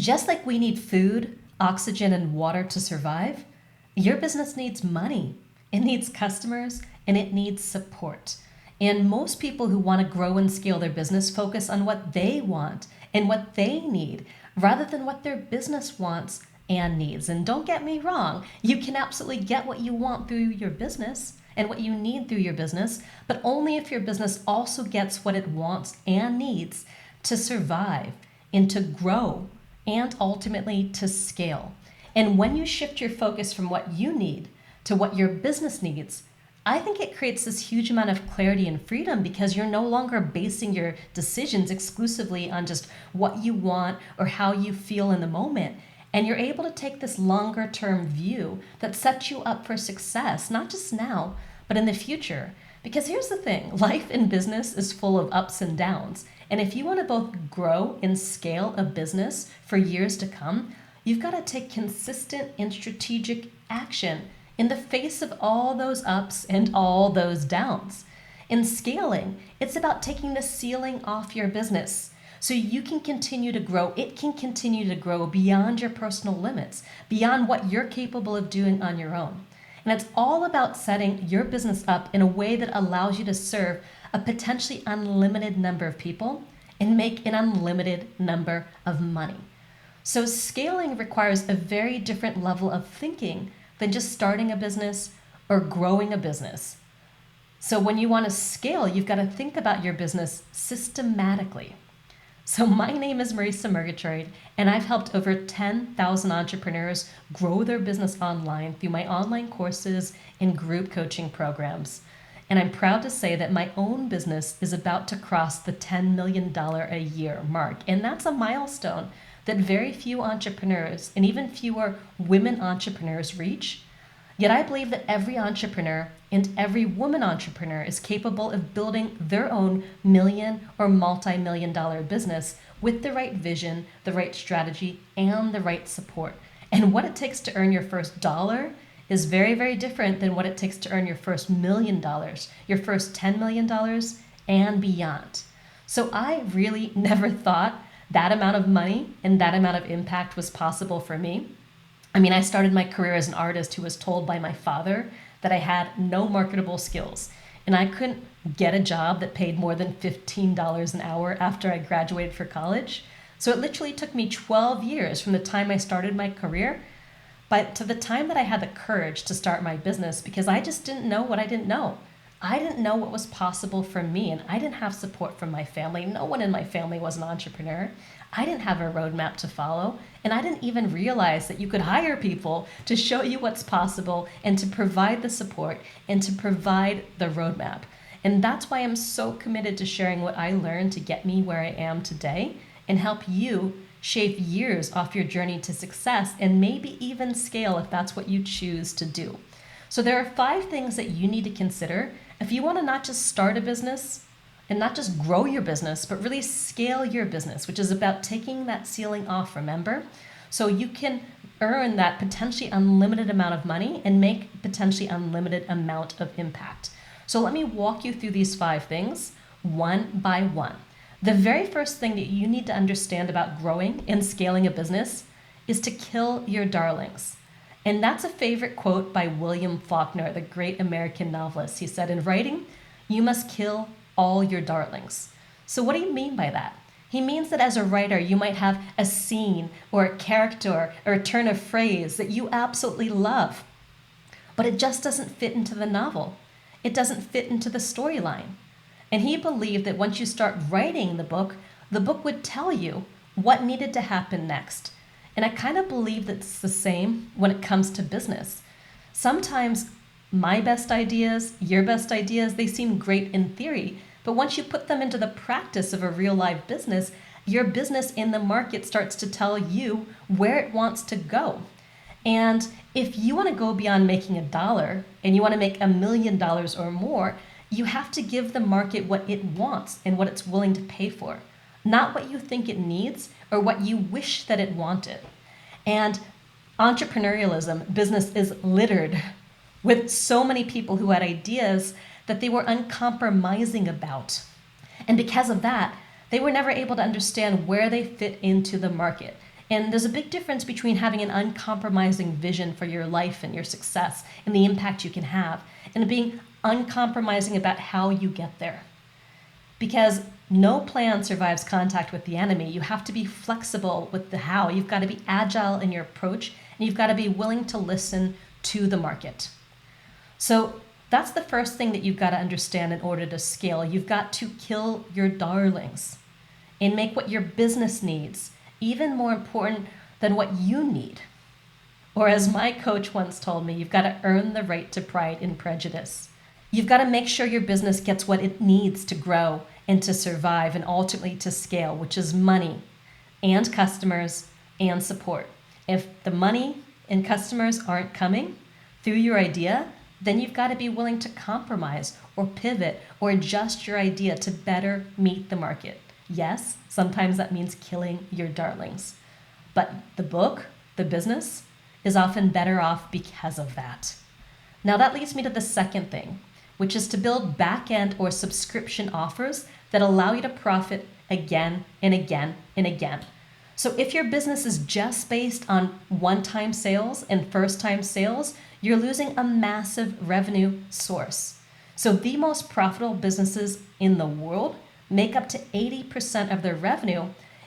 Just like we need food, oxygen, and water to survive, your business needs money. It needs customers and it needs support. And most people who want to grow and scale their business focus on what they want and what they need rather than what their business wants and needs. And don't get me wrong, you can absolutely get what you want through your business and what you need through your business, but only if your business also gets what it wants and needs to survive and to grow and ultimately to scale. And when you shift your focus from what you need to what your business needs, I think it creates this huge amount of clarity and freedom because you're no longer basing your decisions exclusively on just what you want or how you feel in the moment. And you're able to take this longer term view that sets you up for success, not just now, but in the future. Because here's the thing, life in business is full of ups and downs. And if you want to both grow and scale a business for years to come, you've got to take consistent and strategic action in the face of all those ups and all those downs. In scaling, it's about taking the ceiling off your business so you can continue to grow. It can continue to grow beyond your personal limits, beyond what you're capable of doing on your own. And it's all about setting your business up in a way that allows you to serve a potentially unlimited number of people and make an unlimited number of money. So scaling requires a very different level of thinking than just starting a business or growing a business. So when you want to scale, you've got to think about your business systematically. So my name is Marisa Murgatroyd, and I've helped over 10,000 entrepreneurs grow their business online through my online courses and group coaching programs. And I'm proud to say that my own business is about to cross the $10 million a year mark. And that's a milestone that very few entrepreneurs and even fewer women entrepreneurs reach. Yet I believe that every entrepreneur and every woman entrepreneur is capable of building their own million or multi-million dollar business with the right vision, the right strategy, and the right support. And what it takes to earn your first dollar is very, very different than what it takes to earn your first $1 million, your first $10 million, and beyond. So I really never thought that amount of money and that amount of impact was possible for me. I mean, I started my career as an artist who was told by my father that I had no marketable skills, and I couldn't get a job that paid more than $15 an hour after I graduated for college. So it literally took me 12 years from the time I started my career but to the time that I had the courage to start my business because I just didn't know what I didn't know. I didn't know what was possible for me, and I didn't have support from my family. No one in my family was an entrepreneur. I didn't have a roadmap to follow, and I didn't even realize that you could hire people to show you what's possible and to provide the support and to provide the roadmap. And that's why I'm so committed to sharing what I learned to get me where I am today and help you shave years off your journey to success and maybe even scale if that's what you choose to do. So there are 5 things that you need to consider if you want to not just start a business and not just grow your business, but really scale your business, which is about taking that ceiling off, remember? So you can earn that potentially unlimited amount of money and make potentially unlimited amount of impact. So let me walk you through these 5 things one by one. The very first thing that you need to understand about growing and scaling a business is to kill your darlings. And that's a favorite quote by William Faulkner, the great American novelist. He said, in writing, you must kill all your darlings. So what do you mean by that? He means that as a writer, you might have a scene or a character or a turn of phrase that you absolutely love, but it just doesn't fit into the novel. It doesn't fit into the storyline. And he believed that once you start writing the book would tell you what needed to happen next. And I kind of believe that it's the same when it comes to business. Sometimes my best ideas, your best ideas, they seem great in theory, but once you put them into the practice of a real live business, your business in the market starts to tell you where it wants to go. And if you want to go beyond making $1 and you want to make $1 million or more, you have to give the market what it wants and what it's willing to pay for, not what you think it needs or what you wish that it wanted. And entrepreneurialism, business is littered with so many people who had ideas that they were uncompromising about. And because of that, they were never able to understand where they fit into the market. And there's a big difference between having an uncompromising vision for your life and your success and the impact you can have, and being uncompromising about how you get there. Because no plan survives contact with the enemy. You have to be flexible with the how. You've got to be agile in your approach, and you've got to be willing to listen to the market. So that's the first thing that you've got to understand in order to scale. You've got to kill your darlings and make what your business needs even more important than what you need. Or as my coach once told me, you've got to earn the right to pride and prejudice. You've got to make sure your business gets what it needs to grow and to survive and ultimately to scale, which is money and customers and support. If the money and customers aren't coming through your idea, then you've got to be willing to compromise or pivot or adjust your idea to better meet the market. Yes, sometimes that means killing your darlings. But the book, the business, is often better off because of that. Now that leads me to the second thing, which is to build back-end or subscription offers that allow you to profit again and again and again. So if your business is just based on one-time sales and first-time sales, you're losing a massive revenue source. So the most profitable businesses in the world make up to 80% of their revenue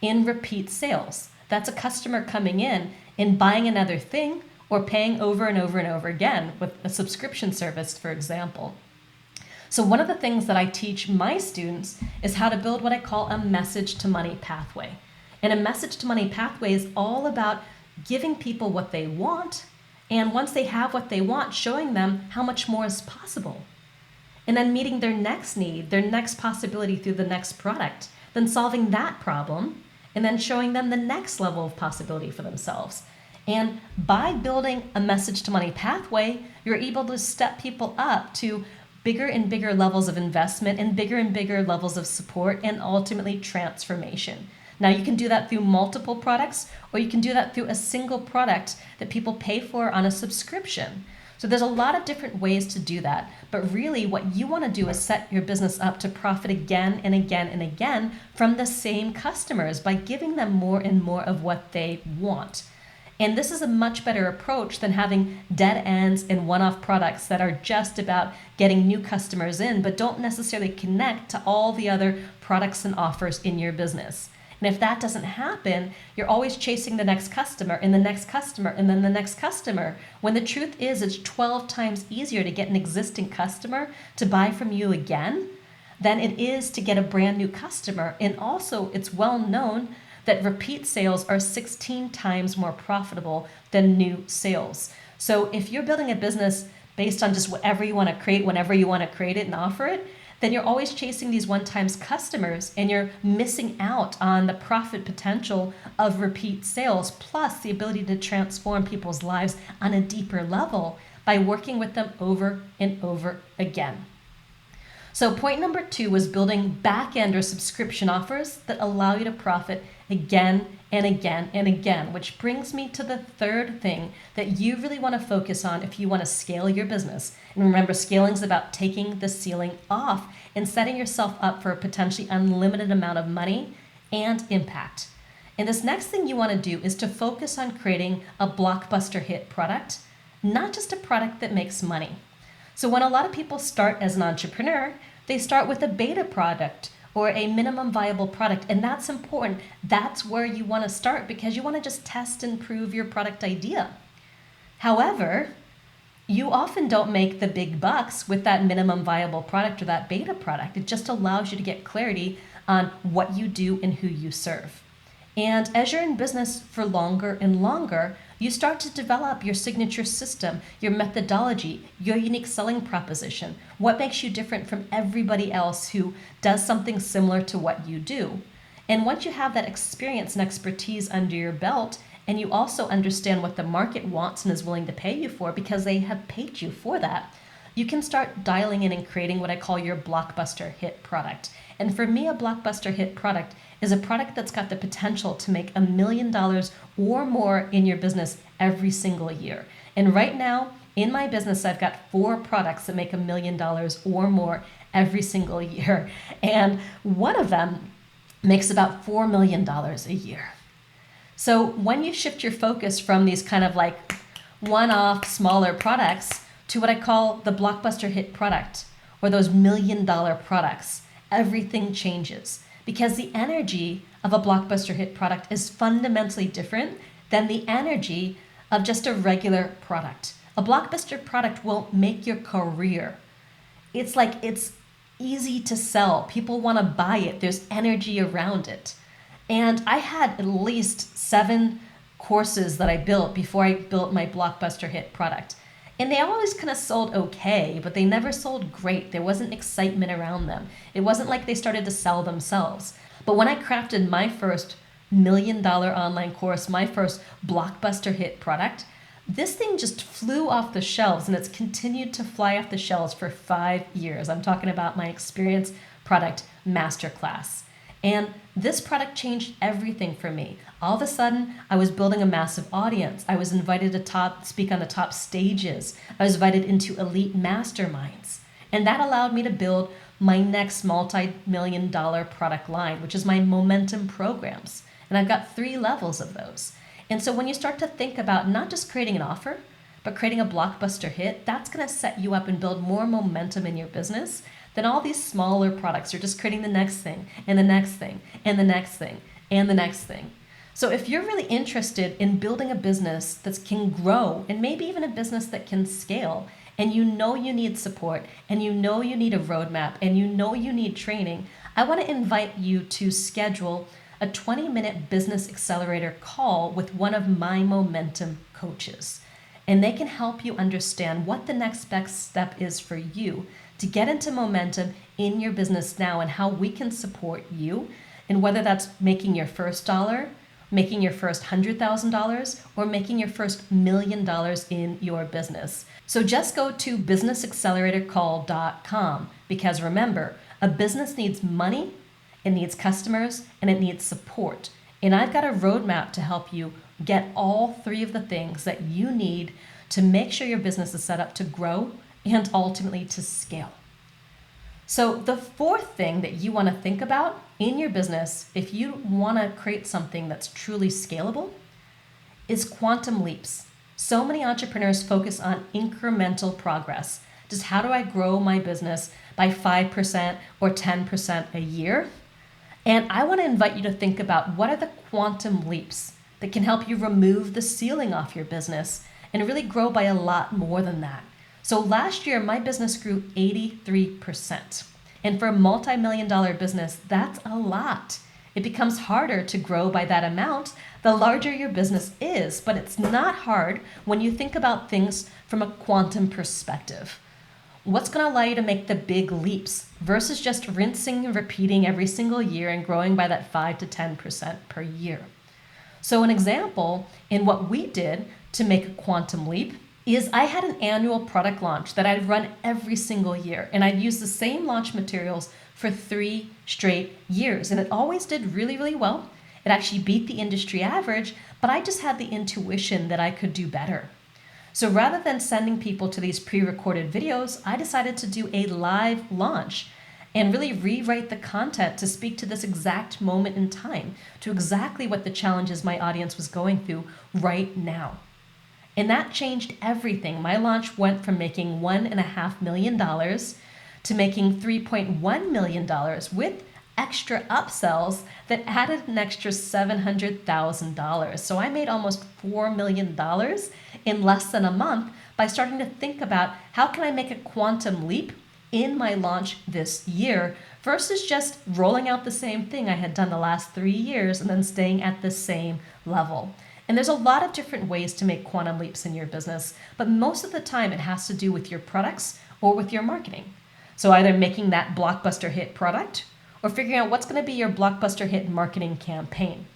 in repeat sales. That's a customer coming in and buying another thing or paying over and over and over again with a subscription service, for example. So one of the things that I teach my students is how to build what I call a message to money pathway. And a message to money pathway is all about giving people what they want, and once they have what they want, showing them how much more is possible. And then meeting their next need, their next possibility through the next product, then solving that problem, and then showing them the next level of possibility for themselves. And by building a message to money pathway, you're able to step people up to bigger and bigger levels of investment and bigger levels of support and ultimately transformation. Now you can do that through multiple products, or you can do that through a single product that people pay for on a subscription. So there's a lot of different ways to do that, but really what you want to do is set your business up to profit again and again and again from the same customers by giving them more and more of what they want. And this is a much better approach than having dead ends and one-off products that are just about getting new customers in, but don't necessarily connect to all the other products and offers in your business. And if that doesn't happen, you're always chasing the next customer and the next customer and then the next customer, when the truth is it's 12 times easier to get an existing customer to buy from you again than it is to get a brand new customer. And also, it's well known that repeat sales are 16 times more profitable than new sales. So if you're building a business based on just whatever you want to create, whenever you want to create it and offer it, then you're always chasing these one-time customers and you're missing out on the profit potential of repeat sales, plus the ability to transform people's lives on a deeper level by working with them over and over again. So point number 2 was building back-end or subscription offers that allow you to profit again and again and again, which brings me to the third thing that you really want to focus on if you want to scale your business. And remember, scaling is about taking the ceiling off and setting yourself up for a potentially unlimited amount of money and impact. And this next thing you want to do is to focus on creating a blockbuster hit product, not just a product that makes money. So when a lot of people start as an entrepreneur, they start with a beta product or a minimum viable product, and that's important. That's where you want to start because you want to just test and prove your product idea. However, you often don't make the big bucks with that minimum viable product or that beta product. It just allows you to get clarity on what you do and who you serve. And as you're in business for longer and longer, you start to develop your signature system, your methodology, your unique selling proposition, what makes you different from everybody else who does something similar to what you do. And once you have that experience and expertise under your belt, and you also understand what the market wants and is willing to pay you for because they have paid you for that, you can start dialing in and creating what I call your blockbuster hit product. And for me, a blockbuster hit product is a product that's got the potential to make $1 million or more in your business every single year. And right now, in my business, I've got 4 products that make $1 million or more every single year. And one of them makes about $4 million a year. So when you shift your focus from these kind of like one-off smaller products to what I call the blockbuster hit product or those $1,000,000 products, everything changes because the energy of a blockbuster hit product is fundamentally different than the energy of just a regular product. A blockbuster product will make your career. It's easy to sell. People want to buy it. There's energy around it. And I had at least 7 courses that I built before I built my blockbuster hit product. And they always kind of sold okay, but they never sold great. There wasn't excitement around them. It wasn't like they started to sell themselves. But when I crafted my first $1,000,000 online course, my first blockbuster hit product, this thing just flew off the shelves, and it's continued to fly off the shelves for 5 years. I'm talking about my Experience Product Masterclass. And this product changed everything for me. All of a sudden, I was building a massive audience. I was invited to speak on the top stages. I was invited into elite masterminds. And that allowed me to build my next multi-million-dollar product line, which is my momentum programs. And I've got 3 levels of those. And so when you start to think about not just creating an offer, but creating a blockbuster hit, that's going to set you up and build more momentum in your business than all these smaller products. You're just creating the next thing and the next thing and the next thing and the next thing. So if you're really interested in building a business that can grow and maybe even a business that can scale, and you know you need support and you know you need a roadmap and you know you need training, I want to invite you to schedule a 20-minute business accelerator call with one of my momentum coaches. And they can help you understand what the next best step is for you to get into momentum in your business now and how we can support you. And whether that's making your first dollar, making your first $100,000, or making your first $1,000,000 in your business. So just go to businessacceleratorcall.com because remember, a business needs money, it needs customers, and it needs support. And I've got a roadmap to help you get all 3 of the things that you need to make sure your business is set up to grow and ultimately to scale. So the 4th thing that you want to think about in your business, if you want to create something that's truly scalable, is quantum leaps. So many entrepreneurs focus on incremental progress. Just how do I grow my business by 5% or 10% a year? And I want to invite you to think about what are the quantum leaps that can help you remove the ceiling off your business and really grow by a lot more than that. So last year, my business grew 83%. And for a multi-million-dollar business, that's a lot. It becomes harder to grow by that amount the larger your business is, but it's not hard when you think about things from a quantum perspective. What's going to allow you to make the big leaps versus just rinsing and repeating every single year and growing by that 5 to 10% per year? So an example in what we did to make a quantum leap is I had an annual product launch that I'd run every single year, and I'd use the same launch materials for 3 straight years, and it always did really, really well. It actually beat the industry average, but I just had the intuition that I could do better. So rather than sending people to these pre-recorded videos, I decided to do a live launch and really rewrite the content to speak to this exact moment in time, to exactly what the challenges my audience was going through right now. And that changed everything. My launch went from making $1.5 million to making $3.1 million with extra upsells that added an extra $700,000. So I made almost $4 million in less than a month by starting to think about how can I make a quantum leap in my launch this year versus just rolling out the same thing I had done the last 3 years and then staying at the same level. And there's a lot of different ways to make quantum leaps in your business, but most of the time it has to do with your products or with your marketing. So either making that blockbuster hit product or figuring out what's going to be your blockbuster hit marketing campaign.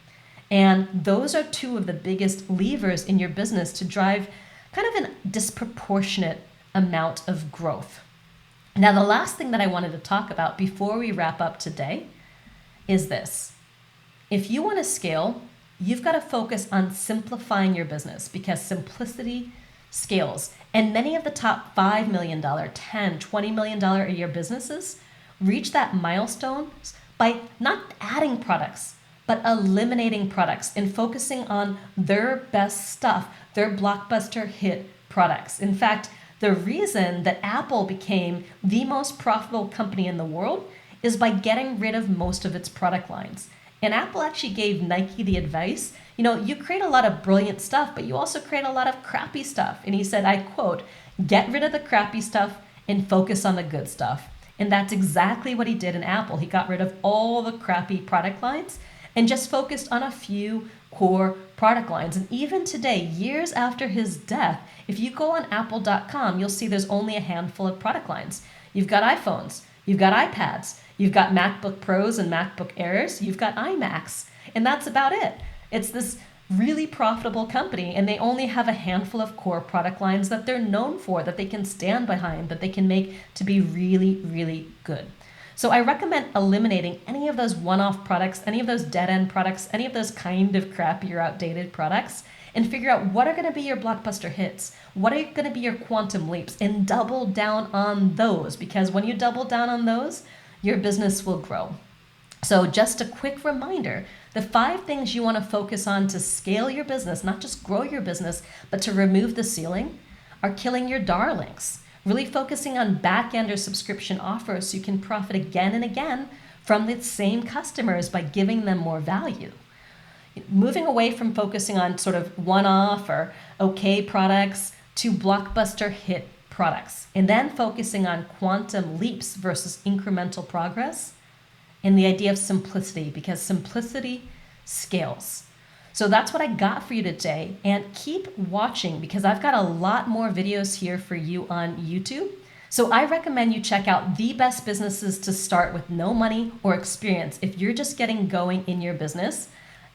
And those are 2 of the biggest levers in your business to drive kind of a disproportionate amount of growth. Now, the last thing that I wanted to talk about before we wrap up today is this. If you want to scale, you've got to focus on simplifying your business because simplicity scales. And many of the top $5 million, $10, $20 million a year businesses reach that milestone by not adding products, but eliminating products and focusing on their best stuff, their blockbuster hit products. In fact, the reason that Apple became the most profitable company in the world is by getting rid of most of its product lines. And Apple actually gave Nike the advice, you create a lot of brilliant stuff, but you also create a lot of crappy stuff. And he said, I quote, get rid of the crappy stuff and focus on the good stuff. And that's exactly what he did in Apple. He got rid of all the crappy product lines and just focused on a few core product lines. And even today, years after his death, if you go on apple.com, you'll see there's only a handful of product lines. You've got iPhones, you've got iPads, you've got MacBook Pros and MacBook Airs, you've got iMacs, and that's about it. It's this really profitable company, and they only have a handful of core product lines that they're known for, that they can stand behind, that they can make to be really, really good. So I recommend eliminating any of those one-off products, any of those dead-end products, any of those kind of crappy or outdated products, and figure out what are going to be your blockbuster hits, what are going to be your quantum leaps, and double down on those, because when you double down on those, your business will grow. So just a quick reminder, the 5 things you want to focus on to scale your business, not just grow your business, but to remove the ceiling, are killing your darlings. Really focusing on back-end or subscription offers so you can profit again and again from the same customers by giving them more value. Moving away from focusing on sort of one-off or okay products to blockbuster hit products. And then focusing on quantum leaps versus incremental progress. And the idea of simplicity, because simplicity scales. So that's what I got for you today. And keep watching, because I've got a lot more videos here for you on YouTube. So I recommend you check out the best businesses to start with no money or experience. If you're just getting going in your business,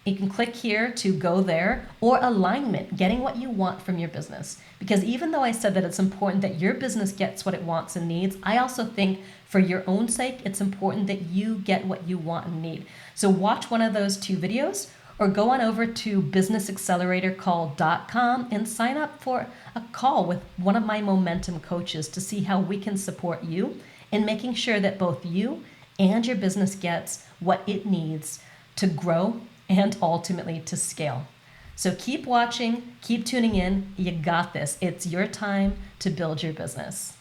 you can click here to go there, or alignment, getting what you want from your business. Because even though I said that it's important that your business gets what it wants and needs, I also think for your own sake, it's important that you get what you want and need. So watch one of those 2 videos, or go on over to businessacceleratorcall.com and sign up for a call with one of my momentum coaches to see how we can support you in making sure that both you and your business gets what it needs to grow and ultimately to scale. So keep watching, keep tuning in. You got this. It's your time to build your business.